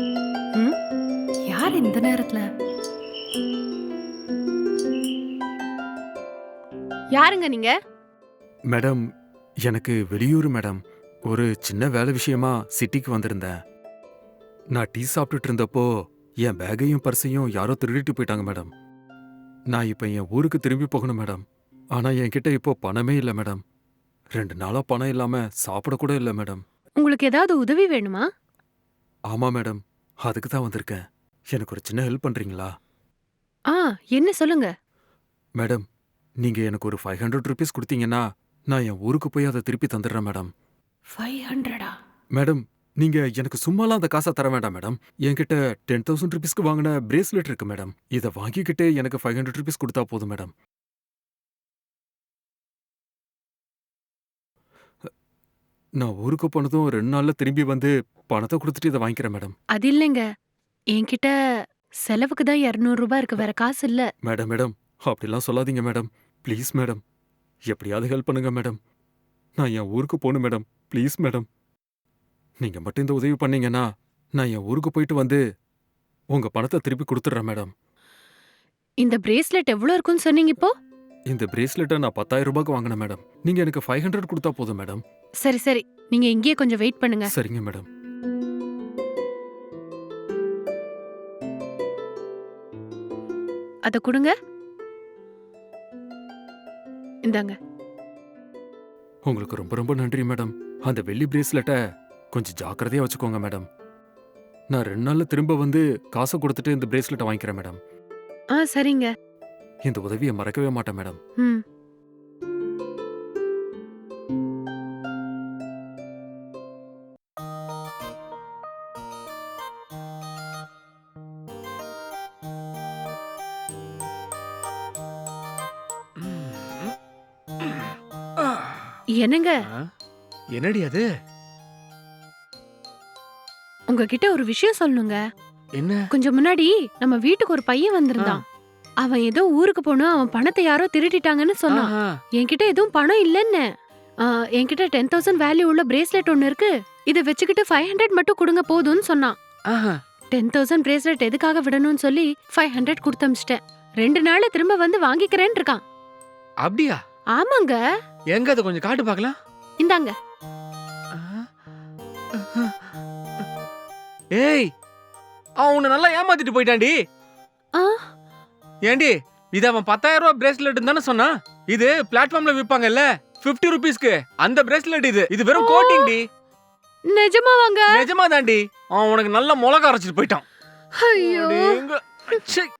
ம்? யார் இந்த நேரத்துல? யாருங்க நீங்க? மேடம், எனக்கு வெளியூர் மேடம். ஒரு சின்ன வேலை விஷயமா சிட்டிக்கு வந்திருந்தேன். நான் டீ சாப்பிட்டுட்டு இருந்தப்போ என் பேக்கையும் பர்ஸையும் யாரோ திருடிட்டு போயிட்டாங்க மேடம். நான் இப்ப என் ஊருக்கு திரும்பி போகணும் மேடம். ஆனா என்கிட்ட இப்போ பணமே இல்ல மேடம். 2 நாளா பணம் இல்லாம சாப்பிட கூட இல்ல மேடம். உங்களுக்கு ஏதாவது உதவி வேணுமா? ஆமா மேடம், அதுக்கு தான் வந்திருக்கேன். எனக்கு ஒரு சின்ன ஹெல்ப் பண்றீங்களா? ஆ, என்ன சொல்லுங்க. மேடம், நீங்க எனக்கு ஒரு 500 ரூபீஸ் கொடுத்தீங்கன்னா நான் என் ஊருக்கு போய் அதை திருப்பி தந்துடுறேன் மேடம். 500ஆ? மேடம், நீங்க எனக்கு சும்மாலாம் அந்த காசை தர வேண்டாம் மேடம். என்கிட்ட 10,000 ருபீஸ்க்கு வாங்கின பிரேஸ்லெட் இருக்கு மேடம். இத வாங்கிக்கிட்டு எனக்கு 500 ருபீஸ் கொடுத்தா போதும் மேடம். நான் ஊருக்கு போனதும் 2 நாள்ல திரும்பி வந்து பணத்தை கொடுத்துட்டு இதை வாங்கிக்கிறேன் மேடம். அது இல்லைங்க. என்கிட்ட செலவுக்கு தான் 200 ரூபாய் இருக்கு. வேற காசு இல்ல. மேடம் மேடம், அப்படிலாம் சொல்லாதீங்க மேடம். ப்ளீஸ் மேடம், எப்படியாவது ஹெல்ப் பண்ணுங்க மேடம். நான் என் ஊருக்கு போகணும் மேடம். Please madam. நீங்க மட்டும் இந்த உதவி பண்ணீங்கன்னா நான் என் ஊருக்கு போயிட்டு வந்து உங்க பணத்தை திருப்பி கொடுத்துட்றேன் மேடம். இந்த பிரேஸ்லெட் எவ்வளவு இருக்குன்னு சொன்னீங்க இப்போ? இந்த பிரேஸ்லெட்டை நான் 10,000 ரூபாய்க்கு வாங்கினேன் மேடம். நீங்க எனக்கு 500 கொடுத்தா போதும் மேடம். சரி சரி, நீங்க இங்கேயே கொஞ்சம் வெயிட் பண்ணுங்க. சரிங்க மேடம். அத குடுங்க. இந்தாங்க. உங்களுக்கு ரொம்ப ரொம்ப நன்றி மேடம். அந்த வெள்ளி பிரேஸ்லெட்டை கொஞ்சம் ஜாக்கிரதையா வச்சுக்கோங்க மேடம். நான் 2 நாள்ல திரும்ப வந்து காசை கொடுத்துட்டு இந்த பிரேஸ்லெட்டை வாங்கிக்கிறேன் மேடம். ஆ, சரிங்க. இந்த உதவியை மறக்கவே மாட்டேன் மேடம். ம். என்னங்க, ஆ? என்னடி அது? உங்ககிட்ட ஒரு விஷயம் சொல்லணுங்க. என்ன? கொஞ்சம் முன்னாடி நம்ம வீட்டுக்கு ஒரு பையன் வந்திருந்தான். அவன் ஏதோ ஊருக்கு போகணும், அவன் பணத்தை யாரோ திருடிட்டாங்கன்னு சொன்னான். ஆஹா. என்கிட்ட எதுவும் பணம் இல்லைன்னு. என்கிட்ட 10,000 வேல்யூ உள்ள பிரேஸ்லெட் ஒன்னு இருக்கு. இதை வச்சுக்கிட்டு 500 மட்டும் கொடுங்க போதும்னு சொன்னான். ஆஹா. 10,000 பிரேஸ்லெட் எதுக்காக விடணும்னு சொல்லி 500 கொடுத்து அமிச்சிட்டேன். 2 நாள்ல திரும்ப வந்து வாங்கிக்கிறேன்னு இருக்கான். அப்படியா? ஆமாங்க. எங்க அதை கொஞ்சம் காட்டு பார்க்கலாம். இந்தாங்க. ஏய், அவன் உன்னை நல்லா ஏமாத்திட்டு போயிட்டான்டி. ஆ, ஏண்டி, இது அவன் 10,000 ரூபாய் பிரேஸ்லெட் தானே சொன்னான். இது பிளாட்ஃபார்ம்ல விற்பாங்கல்ல 50 ருபீஸ்க்கு, அந்த பிரேஸ்லெட் இது. இது வெறும் கோட்டிங் டி. நிஜமாவாங்க? நிஜமா தாண்டி. அவன் உனக்கு நல்ல மிளகா அரைச்சிட்டு போயிட்டான். ஐயோ. அடேங்க. ச்சே.